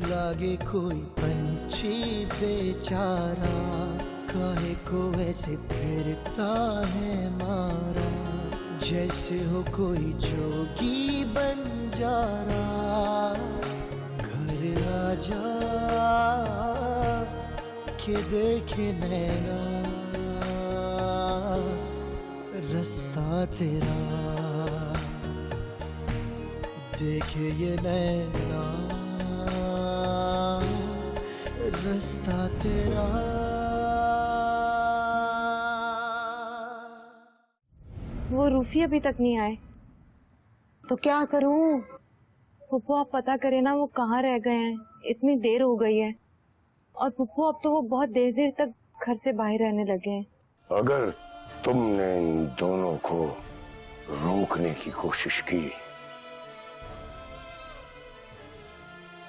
लागे कोई पंछी बेचारा, काहे को ऐसे फिरता है मारा, जैसे हो कोई जोगी बंजारा। घर आजा के देखे नैना रास्ता तेरा, देखे ये नैना रास्ता तेरा। वो रूफी अभी तक नहीं आए। तो क्या करूं? पुप्पू आप पता करें ना वो कहाँ रह गए हैं, इतनी देर हो गई है। और पुप्पू अब तो वो बहुत देर देर तक घर से बाहर रहने लगे हैं। अगर तुमने इन दोनों को रोकने की कोशिश की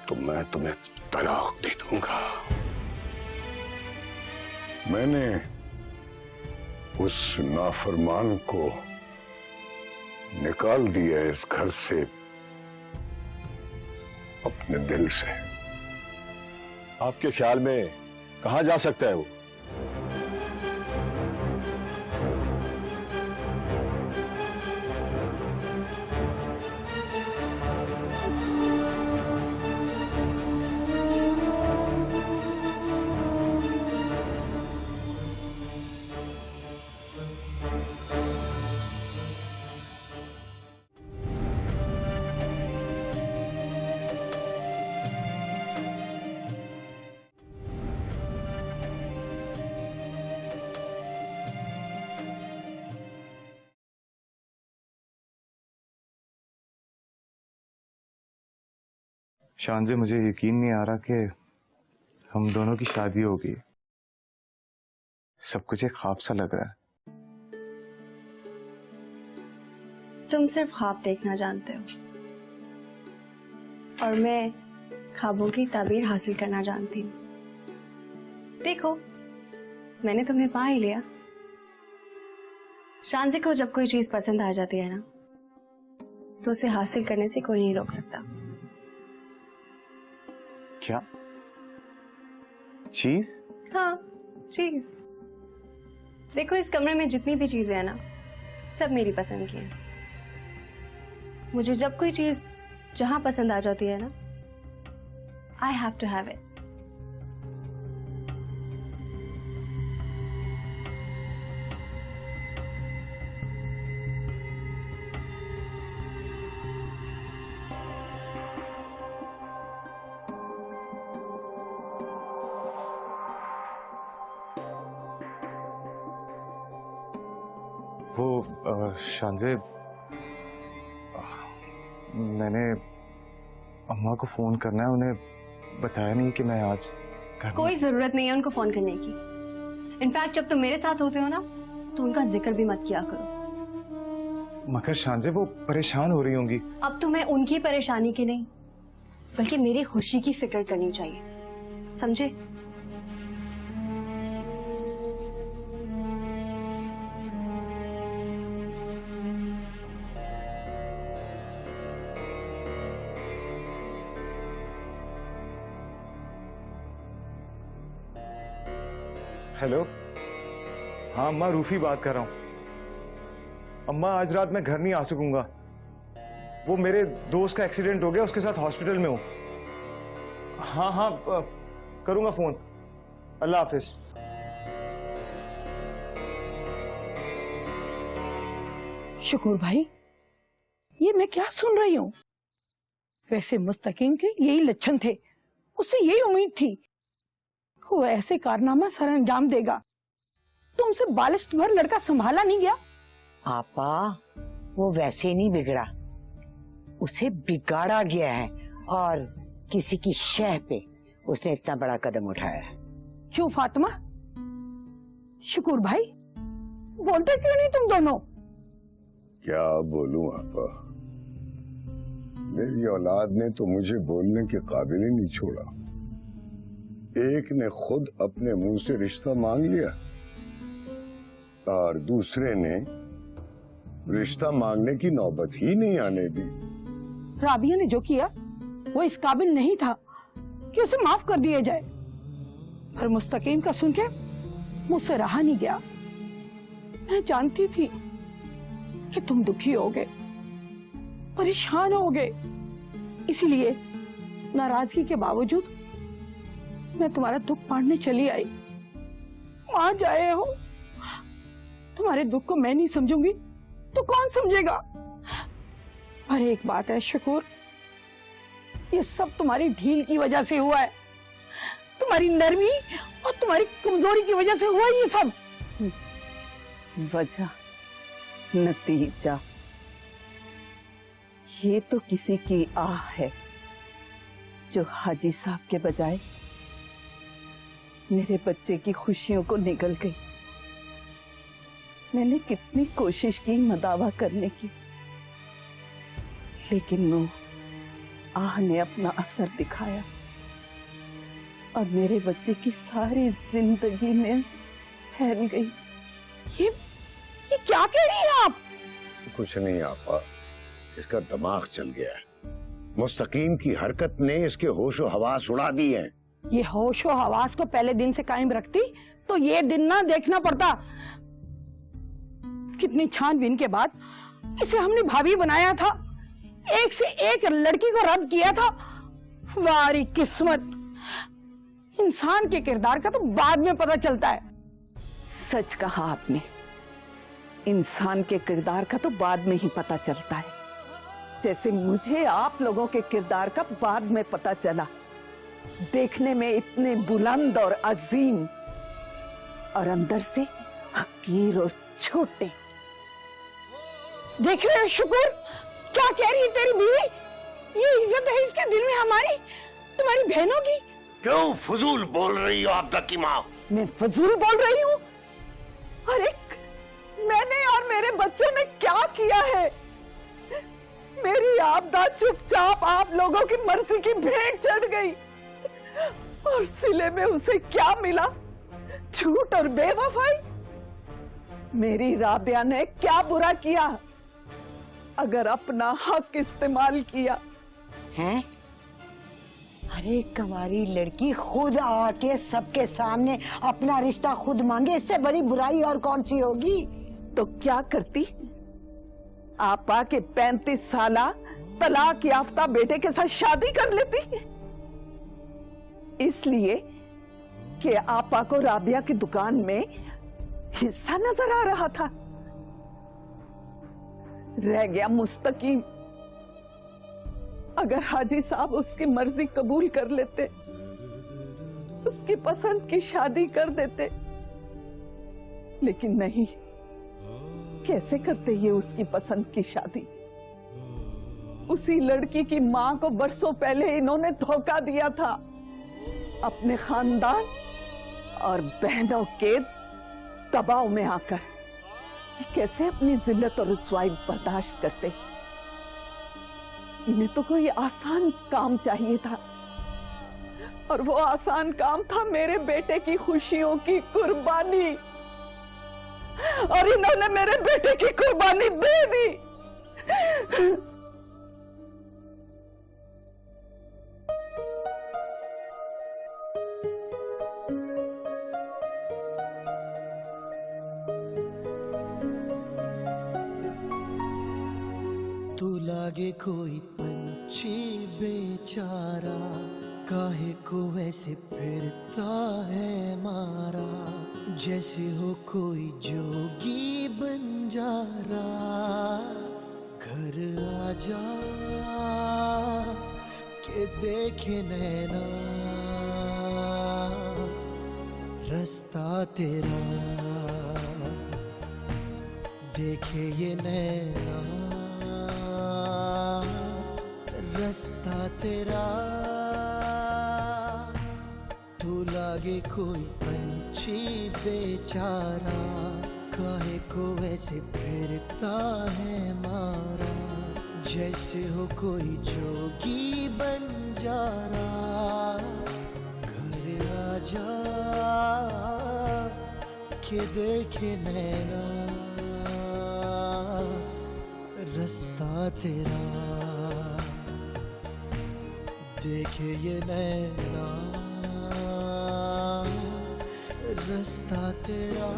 तो मैं तुम्हें तलाक दे दूंगा। मैंने उस नाफरमान को निकाल दिया इस घर से अपने दिल से। आपके ख्याल में कहां जा सकता है वो? शानज़े, मुझे यकीन नहीं आ रहा कि हम दोनों की शादी होगी। सब कुछ एक ख्वाब सा लग रहा है। तुम सिर्फ ख्वाब देखना जानते हो और मैं ख्वाबों की ताबीर हासिल करना जानती हूँ। देखो, मैंने तुम्हें पा ही लिया। शानज़े को जब कोई चीज पसंद आ जाती है ना, तो उसे हासिल करने से कोई नहीं रोक सकता। क्या चीज? हाँ, चीज। देखो, इस कमरे में जितनी भी चीजें हैं ना, सब मेरी पसंद की हैं। मुझे जब कोई चीज जहां पसंद आ जाती है ना, I have to have it. वो शानज़े, मैंने अम्मा को फोन करना है, उन्हें बताया नहीं कि मैं आज घर। कोई जरूरत नहीं है उनको फोन करने की। इनफैक्ट जब तुम मेरे साथ होते हो ना, तो उनका जिक्र भी मत किया करो। मगर शानज़े, वो परेशान हो रही होंगी। अब तुम्हें उनकी परेशानी की नहीं, बल्कि मेरी खुशी की फिक्र करनी चाहिए, समझे? हेलो, हाँ अम्मा, रूफी बात कर रहा हूँ। अम्मा, आज रात मैं घर नहीं आ सकूंगा। वो मेरे दोस्त का एक्सीडेंट हो गया, उसके साथ हॉस्पिटल में हूँ। हाँ हाँ, करूंगा फोन। अल्लाह हाफिज। शुक्र भाई, ये मैं क्या सुन रही हूँ? वैसे मुस्तकीम के यही लक्षण थे, उससे यही उम्मीद थी वो ऐसे कारनामा सर अंजाम देगा। तुमसे बालिश भर लड़का संभाला नहीं गया। आपा, वो वैसे नहीं बिगड़ा, उसे बिगाड़ा गया है और किसी की शह पे उसने इतना बड़ा कदम उठाया है। क्यों फातिमा? शुक्र भाई, बोलते क्यों नहीं तुम दोनों? क्या बोलूं आपा, मेरी औलाद ने तो मुझे बोलने के काबिल ही नहीं छोड़ा। एक ने खुद अपने मुंह से रिश्ता मांग लिया और दूसरे ने रिश्ता मांगने की नौबत ही नहीं आने दी। राबिया ने जो किया वो इस काबिल नहीं था कि कि उसे माफ कर दिया जाए, पर मुस्तकीम का सुन के मुझसे रहा नहीं गया। मैं जानती थी कि तुम दुखी होगे, परेशान होगे, इसीलिए नाराजगी के बावजूद मैं तुम्हारा दुख बांटने चली आई। आज आए हो, तुम्हारे दुख को मैं नहीं समझूंगी तो कौन समझेगा? पर एक बात है शकूर, ये सब तुम्हारी ढील की वजह से हुआ है, तुम्हारी नरमी और तुम्हारी कमजोरी की वजह से हुआ ये सब। वजह, नतीजा, ये तो किसी की आह है जो हाजी साहब के बजाय मेरे बच्चे की खुशियों को निगल गई। मैंने कितनी कोशिश की मदावा करने की, लेकिन वो आह ने अपना असर दिखाया और मेरे बच्चे की सारी जिंदगी में फैल गई। ये क्या कह रही हैं आप? कुछ नहीं आपा, इसका दिमाग चल गया है। मुस्तकीम की हरकत ने इसके होशो हवास उड़ा दी हैं। ये होशो हवास को पहले दिन से कायम रखती तो ये दिन ना देखना पड़ता। कितनी छानबीन के बाद इसे हमने भाभी बनाया था, एक से एक लड़की को रद्द किया था। वारी किस्मत, इंसान के किरदार का तो बाद में पता चलता है। सच कहा आपने, इंसान के किरदार का तो बाद में ही पता चलता है। जैसे मुझे आप लोगों के किरदार का बाद में पता चला, देखने में इतने बुलंद और अजीम और अंदर से हकीर और छोटे। देख रहे हो शुक्र, क्या कह रही है तेरी बीवी? ये इज्जत है इसके दिल में हमारी, तुम्हारी बहनों की। क्यों फजूल बोल रही हो आप तक की माँ? मैं फजूल बोल रही हूँ? अरे मैंने और मेरे बच्चों ने क्या किया है? मेरी आपदा चुपचाप आप लोगों की मर्जी की भेंट चढ़ गई और सिले में उसे क्या मिला? झूठ और बेवफाई। मेरी राबिया ने क्या बुरा किया? अगर अपना हक इस्तेमाल किया हैं? अरे कवारी लड़की खुद आके सबके सामने अपना रिश्ता खुद मांगे, इससे बड़ी बुराई और कौन सी होगी? तो क्या करती? आप आके 35 साला तलाक याफ्ता बेटे के साथ शादी कर लेती, इसलिए कि आपा को राबिया की दुकान में हिस्सा नजर आ रहा था। रह गया मुस्तकीम। अगर हाजी साहब उसकी मर्जी कबूल कर लेते, उसकी पसंद की शादी कर देते, लेकिन नहीं। कैसे करते ये उसकी पसंद की शादी? उसी लड़की की मां को बरसों पहले इन्होंने धोखा दिया था। अपने खानदान और बहनों के दबाव में आकर ये कैसे अपनी जिल्लत और रुसवाई बर्दाश्त करते? इन्हें तो कोई आसान काम चाहिए था, और वो आसान काम था मेरे बेटे की खुशियों की कुर्बानी, और इन्होंने मेरे बेटे की कुर्बानी दे दी। तू लागे कोई पंछी बेचारा, काहे को वैसे फिरता है मारा, जैसे हो कोई जोगी बंजारा। घर आजा के देखे नैना, रास्ता तेरा देखे ये नैना, रास्ता तेरा। तू लागे कोई पंछी बेचारा, काहे को वैसे फिरता है मारा, जैसे हो कोई जोगी बंजारा। घर आजा के देखे नैना, रास्ता तेरा देखे ये नैना रास्ता तेरा।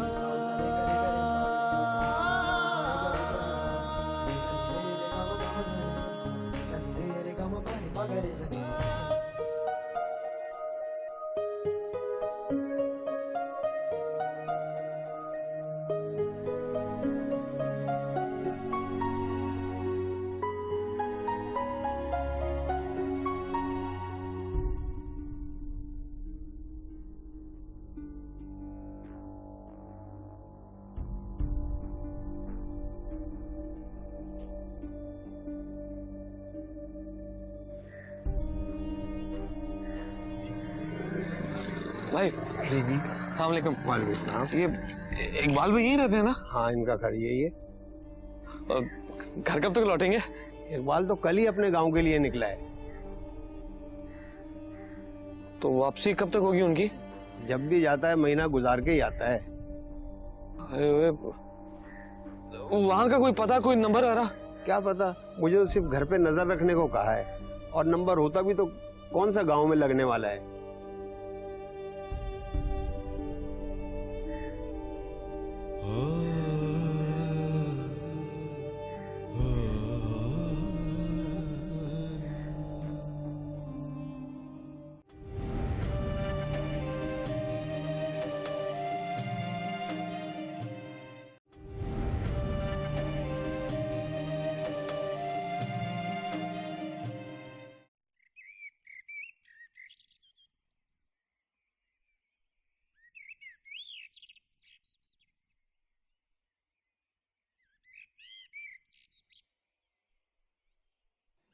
भाई अस्सलाम वालेकुम। वालेकुम सलाम। ये इकबाल भाई यहीं रहते हैं ना? हाँ, इनका घर यही है। घर कब तक लौटेंगे? इकबाल तो कल ही अपने गांव के लिए निकला है। तो वापसी कब तक होगी उनकी? जब भी जाता है महीना गुजार के ही आता है। वहां का कोई पता, कोई नंबर आ रहा? क्या पता, मुझे तो सिर्फ घर पे नजर रखने को कहा है, और नंबर होता भी तो कौन सा गांव में लगने वाला है।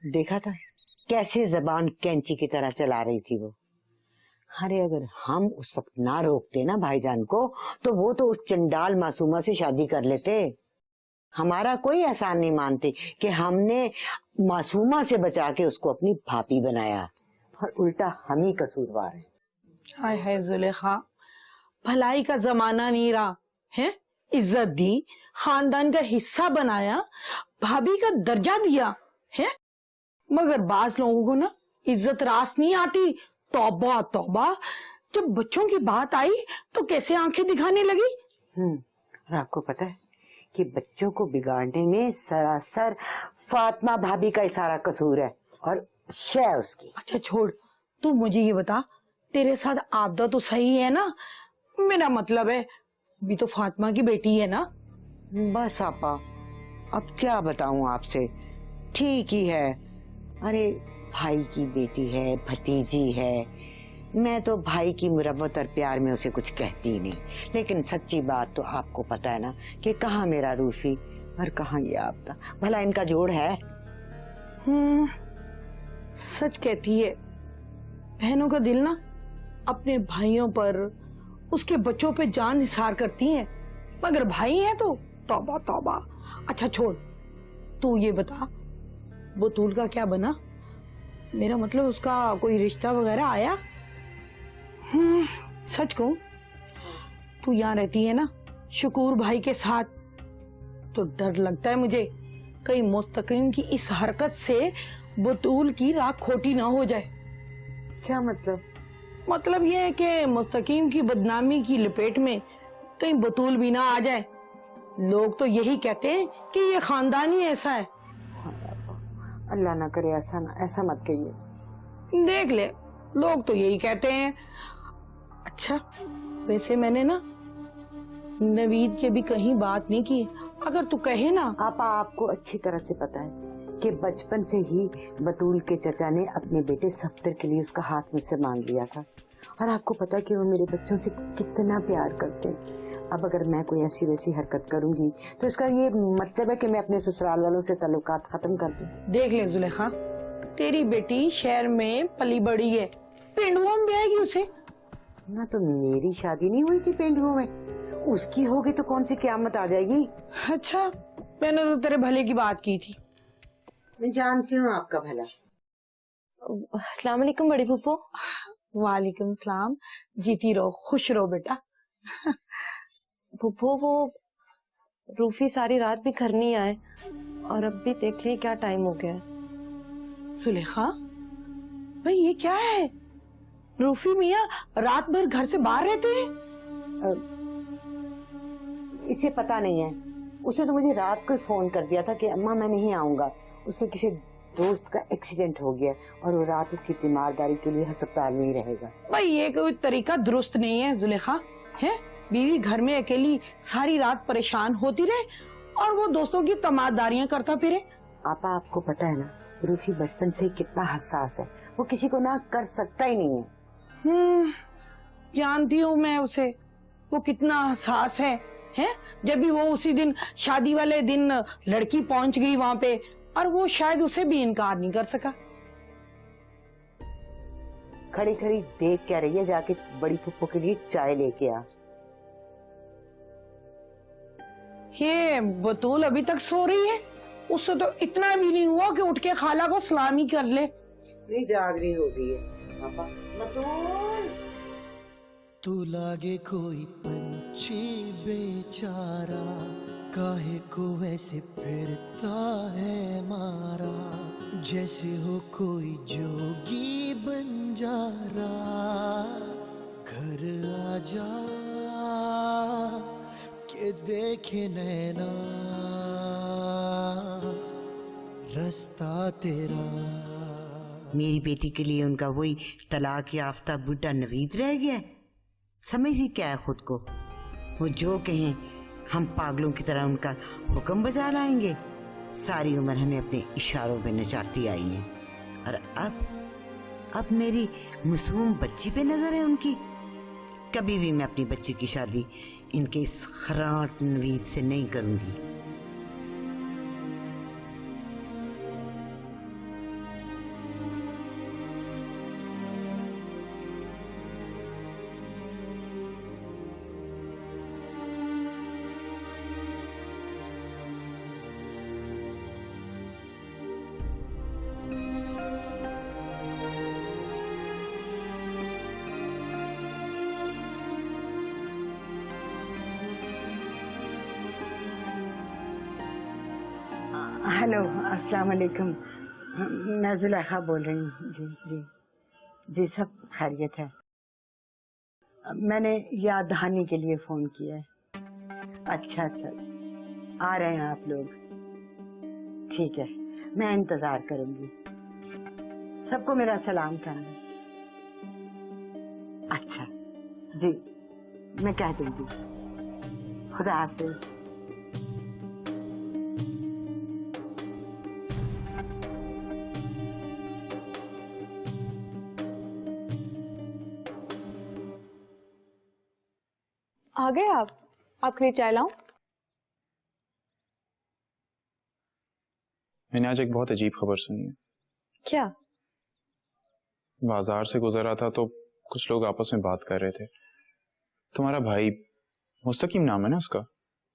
देखा था कैसे जबान कैंची की तरह चला रही थी वो। अरे अगर हम उस वक्त ना रोकते ना भाईजान को, तो वो तो उस चंडाल मासूमा से शादी कर लेते। हमारा कोई एहसान नहीं मानते कि हमने मासूमा से बचा के उसको अपनी भाभी बनाया, और उल्टा हम ही कसूरवार हैं। हाय हाय जुलेखा, भलाई का जमाना नहीं रहा है। इज्जत दी, खानदान का हिस्सा बनाया, भाभी का दर्जा दिया है, मगर बाज लोगों को ना इज्जत रास नहीं आती। तौबा तौबा, जब बच्चों की बात आई तो कैसे आंखें दिखाने लगी। और आपको पता है कि बच्चों को बिगाड़ने में सरासर फातिमा भाभी का ही सारा कसूर है, और शय उसकी। अच्छा छोड़, तू मुझे ये बता, तेरे साथ आपदा तो सही है ना? मेरा मतलब है, भी तो फातिमा की बेटी है ना? बस आपा, अब क्या बताऊं आपसे, ठीक ही है। अरे भाई की बेटी है, भतीजी है। मैं तो भाई की मुरव्वत और प्यार में उसे कुछ कहती ही नहीं, लेकिन सच्ची बात तो आपको पता है ना कि कहाँ मेरा रूफी और कहाँ ये आपदा। भला इनका जोड़ है? सच कहती है, बहनों का दिल ना अपने भाइयों पर, उसके बच्चों पे जान निसार करती हैं, मगर भाई है तो तौबा तौबा। अच्छा छोड़, तू ये बता, बतूल का क्या बना? मेरा मतलब उसका कोई रिश्ता वगैरह आया? सच कहूं, तू यहाँ रहती है ना शकूर भाई के साथ, तो डर लगता है मुझे कहीं मुस्तकीम की इस हरकत से बतूल की राख खोटी ना हो जाए। क्या मतलब? मतलब ये है कि मुस्तकीम की बदनामी की लपेट में कहीं बतूल भी ना आ जाए। लोग तो यही कहते हैं कि ये खानदान ही ऐसा है। अल्लाह ना करे ऐसा मत कहिए। देख ले, लोग तो यही कहते हैं। अच्छा वैसे मैंने ना नवीद के भी कहीं बात नहीं की, अगर तू कहे ना। आपको अच्छी तरह से पता है कि बचपन से ही बतूल के चचा ने अपने बेटे सफ्तर के लिए उसका हाथ मुझसे मांग लिया था, और आपको पता है कि वो मेरे बच्चों से कितना प्यार करते हैं। अब अगर मैं कोई ऐसी वैसी हरकत करूंगी तो इसका ये मतलब है कि मैं अपने ससुराल वालों से ताल्लुकात खत्म कर दूं। देख ले जुलेखा, तेरी बेटी शहर में पली बड़ी है, पेंडुआ में ब्याएगी उसे ना। तो मेरी शादी नहीं हुई थी पेंडुओं में, उसकी होगी तो कौन सी क़यामत आ जाएगी। अच्छा, मैंने तो तेरे भले की बात की थी। मैं जानती हूँ आपका भला। अस्सलाम वालेकुम बड़ी फूफो। वालेकुम सलाम, जीती रहो, खुश रहो बेटा। फूफो वो रूफी सारी रात भी घर नहीं आए, और अब भी देख लिए क्या टाइम हो गया है। सुलेखा, भाई ये क्या है? रूफी मियाँ रात भर घर से बाहर रहते हैं? इसे पता नहीं है। उसने तो मुझे रात को फोन कर दिया था कि अम्मा मैं नहीं आऊंगा, उसके किसी दोस्त का एक्सीडेंट हो गया और वो रात उसकी तीमारदारी के लिए अस्पताल में ही रहेगा। भाई ये कोई तरीका दुरुस्त नहीं है जुलेखा, है? बीवी घर में अकेली सारी रात परेशान होती रहे और वो दोस्तों की तमादारियां करता फिरे। आपा आपको पता है ना, रूफी बचपन से ही कितना हसास है, वो किसी को ना कर सकता ही नहीं है। जानती हूँ मैं उसे, वो कितना हसास है? जब भी वो उसी दिन शादी वाले दिन लड़की पहुंच गई वहां पे और वो शायद उसे भी इनकार नहीं कर सका। खड़ी खड़ी देख क्या रही है, जाके बड़ी पुप्पो के लिए चाय लेके आ। ये बतूल अभी तक सो रही है? उससे तो इतना भी नहीं हुआ कि उठ के खाला को सलामी कर ले। नहीं जाग रही हो गई है पापा। बतूल तू लागे कोई पंछी बेचारा, काहे को वैसे फिरता है मारा, जैसे हो कोई जोगी बंजारा। घर आजा के देखे नैना रास्ता तेरा। मेरी बेटी के लिए उनका वही तलाक याफ्ता बुढ़ा नवीद रह गया। समझ ही क्या है खुद को, वो जो कहें हम पागलों की तरह उनका हुक्म बजा लाएंगे। सारी उम्र हमें अपने इशारों में नचाती आई हैं और अब मेरी मासूम बच्ची पे नजर है उनकी। कभी भी मैं अपनी बच्ची की शादी इनके इस खराट नवीद से नहीं करूंगी। हेलो, अस्सलाम वालेकुम। मैं जुलेखा बोल रही हूँ। जी जी जी, सब खैरियत है। मैंने याद दहानी के लिए फोन किया है। अच्छा अच्छा, आ रहे हैं आप लोग? ठीक है, मैं इंतजार करूंगी। सबको मेरा सलाम करना। अच्छा जी, मैं कह दूंगी। खुदा हाफिज। आ गए आप? आपके लिए चाय लाऊं? मैंने आज एक बहुत अजीब खबर सुनी है। क्या? बाजार से गुजर रहा था तो कुछ लोग आपस में बात कर रहे थे। तुम्हारा भाई मुस्तकीम नाम है ना उसका?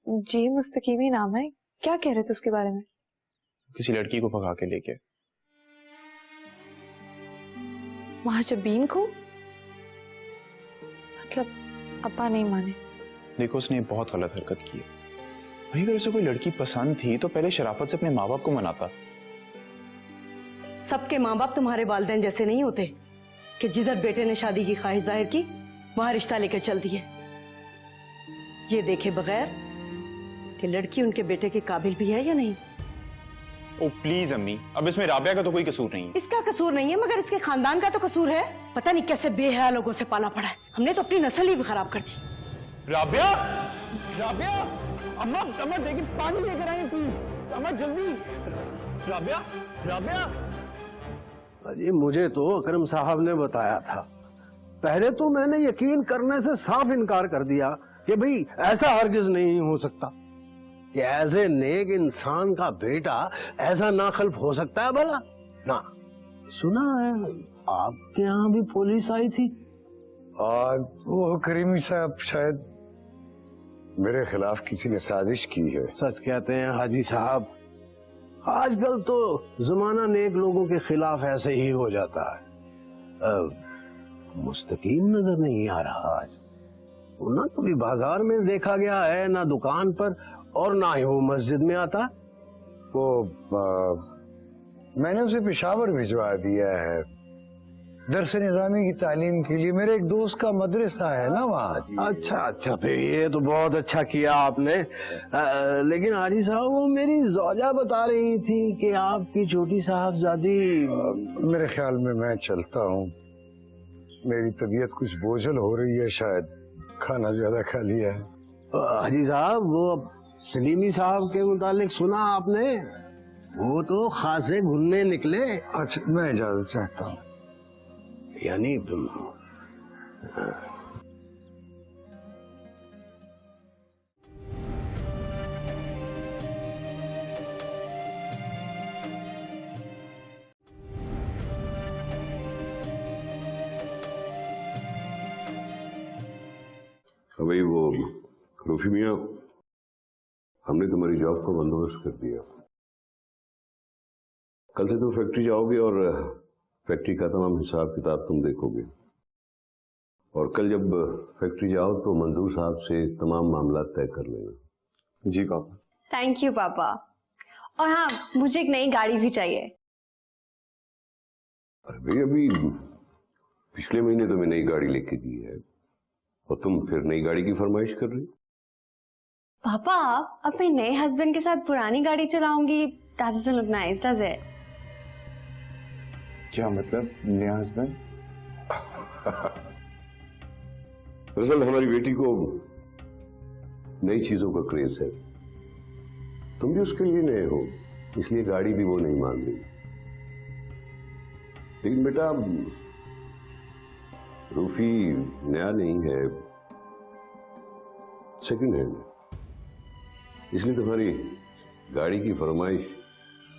जी मुस्तकीम ही नाम है। क्या कह रहे थे उसके बारे में? किसी लड़की को भगा के लेके। वहां जबीन को? मतलब अब्बा नहीं माने? देखो, उसने बहुत गलत हरकत की है भाई। अगर उसे कोई लड़की पसंद थी तो पहले शराफत से अपने माँ बाप को मनाता। सबके माँ बाप तुम्हारे वालिदैन जैसे नहीं होते कि जिधर बेटे ने शादी की ख्वाहिश जाहिर की वहां रिश्ता लेकर चल दिए, ये देखे बगैर कि लड़की उनके बेटे के काबिल भी है या नहीं। ओ प्लीज अम्मी, अब इसमें राबिया का तो कोई कसूर नहीं है। इसका कसूर नहीं है मगर इसके खानदान का तो कसूर है। पता नहीं कैसे बेहया लोगों से पाला पड़ा है। हमने तो अपनी नस्ल ही भी खराब कर दी। राबिया, राबिया, अम्मा अम्मा देखिए, पानी लेकर आइए प्लीज। अम्मा जल्दी। राबिया, राबिया। अरे मुझे तो अकरम साहब ने बताया था। पहले तो मैंने यकीन करने से साफ इनकार कर दिया कि भाई ऐसा हरगिज नहीं हो सकता कि ऐसे नेक इंसान का बेटा ऐसा नाखल्फ हो सकता है भला ना। सुना है आपके यहाँ भी पुलिस आई थी? वो करीमी साहब शायद मेरे खिलाफ किसी ने साजिश की है। सच कहते हैं हाजी साहब, आजकल तो जमाना नेक लोगों के खिलाफ ऐसे ही हो जाता है। मुस्तकीम नजर नहीं आ रहा आज। ना कभी बाजार में देखा गया है, ना दुकान पर, और ना ही वो मस्जिद में आता। वो मैंने उसे पेशावर भिजवा दिया है। दरस निज़ामी की तालीम के लिए मेरे एक दोस्त का मदरसा है ना वहाँ जी। अच्छा अच्छा, फिर ये तो बहुत अच्छा किया आपने। लेकिन हाजी साहब, वो मेरी जोजा बता रही थी कि आपकी छोटी साहबजादी। मेरे ख्याल में मैं चलता हूँ, मेरी तबीयत कुछ बोझल हो रही है, शायद खाना ज्यादा खा लिया है। हाजी साहब, वो सलीमी साहब के मुतालिक सुना आपने? वो तो खासे घुलने निकले। अच्छा, मैं इजाजत चाहता हूँ। यानी भाई वो रूफी मियाँ, हमने तुम्हारी जॉब का बंदोबस्त कर दिया। कल से तुम फैक्ट्री जाओगे और फैक्ट्री का तमाम हिसाब किताब तुम देखोगे। और कल जब फैक्ट्री जाओ तो मंजूर साहब से तमाम मामला तय कर लेना। जी पापा। थैंक यू पापा। और हाँ, मुझे एक नई गाड़ी भी चाहिए। अरे भाई, अभी पिछले महीने तुम्हें नई गाड़ी लेके दी है और तुम फिर नई गाड़ी की फरमाइश कर रही। पापा, अपने नए हस्बैंड के साथ पुरानी गाड़ी चलाऊंगी, that doesn't look nice, does it? क्या मतलब नया हस्बैंड? दरअसल हमारी बेटी को नई चीजों का क्रेज है, तुम भी उसके लिए नए हो, इसलिए गाड़ी भी वो नहीं मान रही। लेकिन बेटा, रूफी नया नहीं है, सेकंड हैंड, इसलिए तुम्हारी गाड़ी की फरमाइश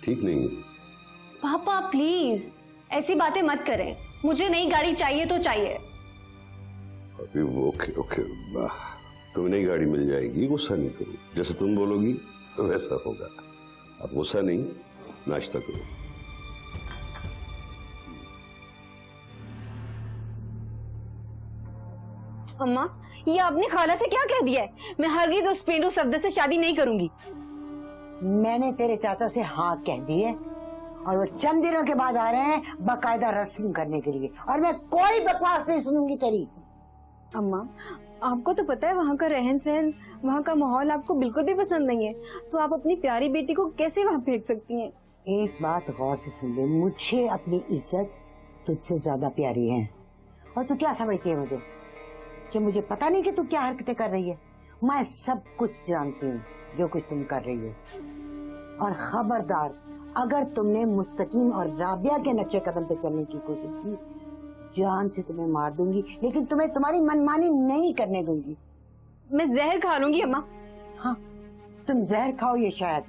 ठीक नहीं है। पापा प्लीज ऐसी बातें मत करें, मुझे नई गाड़ी चाहिए तो चाहिए। अभी ओके ओके, तुम्हें नई गाड़ी मिल जाएगी, गुस्सा नहीं करो। जैसे तुम बोलोगी तो वैसा होगा। अब गुस्सा नहीं, नाश्ता करो। अम्मा, ये आपने खाला से क्या कह दिया है? मैं हरगिज़ उस पेंडू शब्द से शादी नहीं करूंगी। मैंने तेरे चाचा से हाँ कह दी है और वो चंद दिनों के बाद आ रहे हैं बाकायदा रस्म करने के लिए, और मैं कोई बकवास नहीं सुनूंगी तेरी। अम्मा, आपको तो पता है वहाँ का रहन सहन, वहाँ का माहौल आपको बिल्कुल भी पसंद नहीं है, तो आप अपनी प्यारी बेटी को कैसे वहाँ भेज सकती हैं? एक बात गौर से सुन ले, मुझे अपनी इज्जत तुझसे ज्यादा प्यारी है। और तू क्या समझती है मुझे, कि मुझे पता नहीं कि तू क्या हरकतें कर रही है? मैं सब कुछ जानती हूँ जो कुछ तुम कर रही हो। और खबरदार, अगर तुमने मुस्तकीम और राबिया के नक्शे कदम पे चलने की कोशिश की, जान से तुम्हें मार दूंगी, लेकिन तुम्हें तुम्हारी मनमानी नहीं करने दूंगी। मैं जहर खा लूंगी अम्मा। हाँ, तुम जहर खाओ ये शायद,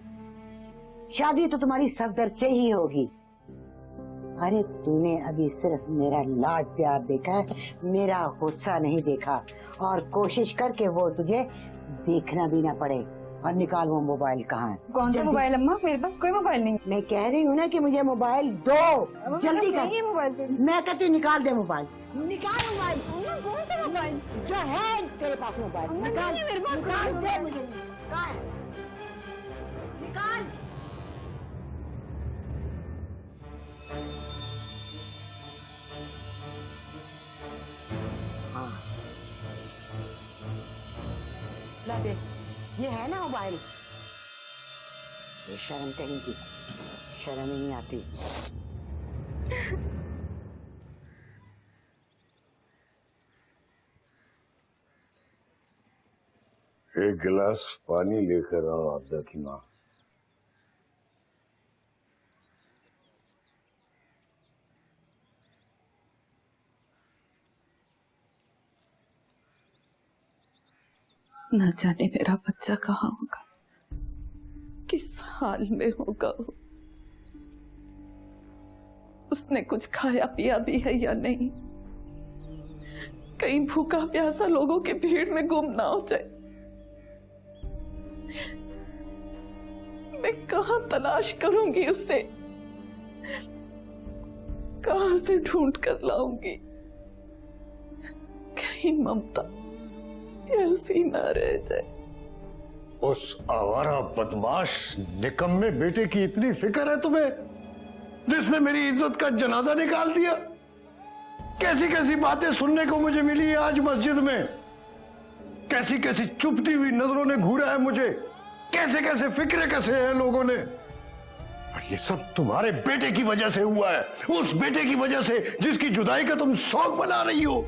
शादी तो तुम्हारी सफदर से ही होगी। अरे तूने अभी सिर्फ मेरा लाड प्यार देखा है, मेरा गुस्सा नहीं देखा। और कोशिश करके वो तुझे देखना भी ना पड़े। और निकाल वो मोबाइल। कहाँ है? कौन सा मोबाइल अम्मा? मेरे पास कोई मोबाइल नहीं। मैं कह रही हूँ ना कि मुझे मोबाइल दो, जल्दी कर। मोबाइल मैं कहती हूँ निकाल दे मोबाइल, निकाल मोबाइल। कौन सा मोबाइल? जो है तेरे पास मोबाइल, निकाल। मेरे पास निकाल दे मुझे, कहाँ है? निकाल। हाँ, ला दे। ये है ना मोबाइल? ये शर्म कहीं की, शर्म ही नहीं आती। एक गिलास पानी लेकर आओ आबदा की माँ। न जाने मेरा बच्चा कहाँ होगा, किस हाल में होगा वो। उसने कुछ खाया पिया भी है या नहीं, कहीं भूखा प्यासा लोगों की भीड़ में गुम ना हो जाए। मैं कहाँ तलाश करूंगी उसे, कहाँ से ढूंढ कर लाऊंगी? कहीं ममता ऐसी ना रह जाए। उस आवारा बदमाश निकम्मे बेटे की इतनी फिक्र है तुम्हें, जिसने मेरी इज्जत का जनाजा निकाल दिया? कैसी कैसी बातें सुनने को मुझे मिली आज मस्जिद में। कैसी कैसी चुपती हुई नजरों ने घूरा है मुझे, कैसे कैसे फिक्रे कैसे हैं लोगों ने। और ये सब तुम्हारे बेटे की वजह से हुआ है, उस बेटे की वजह से जिसकी जुदाई का तुम शौक बना रही हो।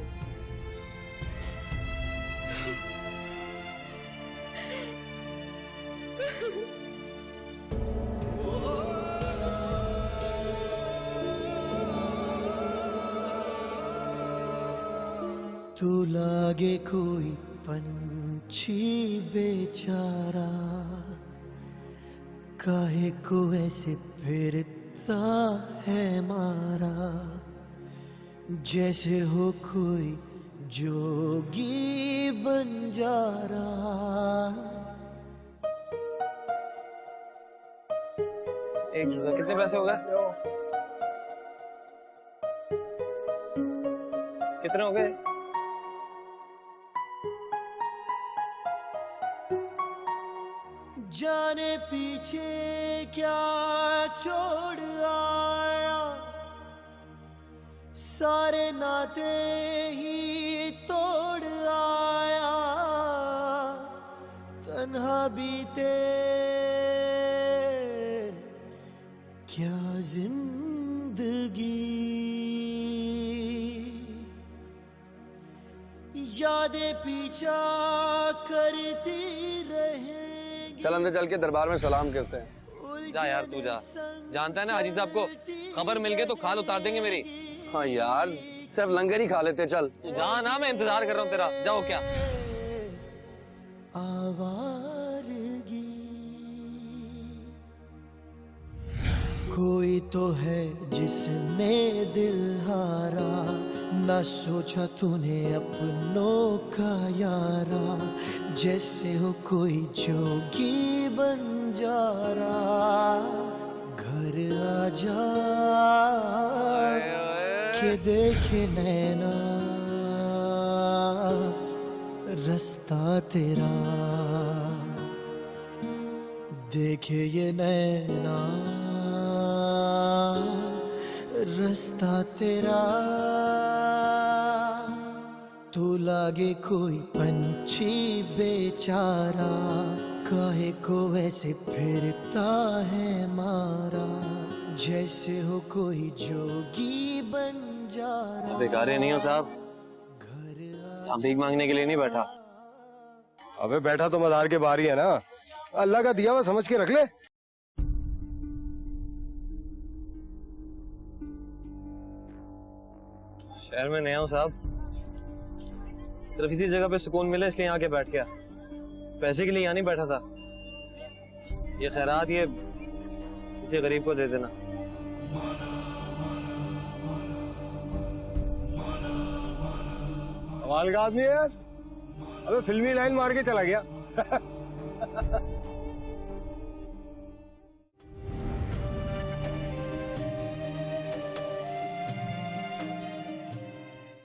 तू लागे कोई पंछी बेचारा, काहे को ऐसे फिरता है मारा, जैसे हो कोई जोगी बंजारा। एक जूता कितने पैसे हो गए? कितने हो गए? जाने पीछे क्या छोड़ आया, सारे नाते ही तोड़ आया, तन्हा बीते क्या जिंदगी, यादें पीछा करती रहे। चल अंदर चल के दरबार में सलाम करते हैं। जा यार तू जा, जानता है ना हाजी साहब को खबर मिल गई तो खाल उतार देंगे मेरी। हाँ यार सिर्फ लंगर ही खा लेते। चल तू जा ना, मैं इंतजार कर रहा हूँ तेरा। जाओ क्या आवारगी, कोई तो है जिसने दिल हारा, ना सोचा तूने अपनों का यारा, जैसे हो कोई जोगी बंजारा। घर आ जा के देखे नैना, रास्ता तेरा देखे ये नैना, रास्ता तेरा। तू लागे कोई पंछी बेचारा, काहे को ऐसे फिरता है मारा, जैसे हो कोई जोगी बंजारा। बेकार नहीं हो साहब, हम भीख मांगने के लिए नहीं बैठा। अबे बैठा तो मज़ार के बाहर ही है ना, अल्लाह का दिया हुआ समझ के रख ले। शहर में नया हूँ साहब, सिर्फ इसी जगह पे सुकून मिले इसलिए यहाँ के बैठ गया। पैसे के लिए यहाँ नहीं बैठा था। ये खैरात ये किसी गरीब को दे देना। कमाल का आदमी है यार, अबे फिल्मी लाइन मार के चला गया।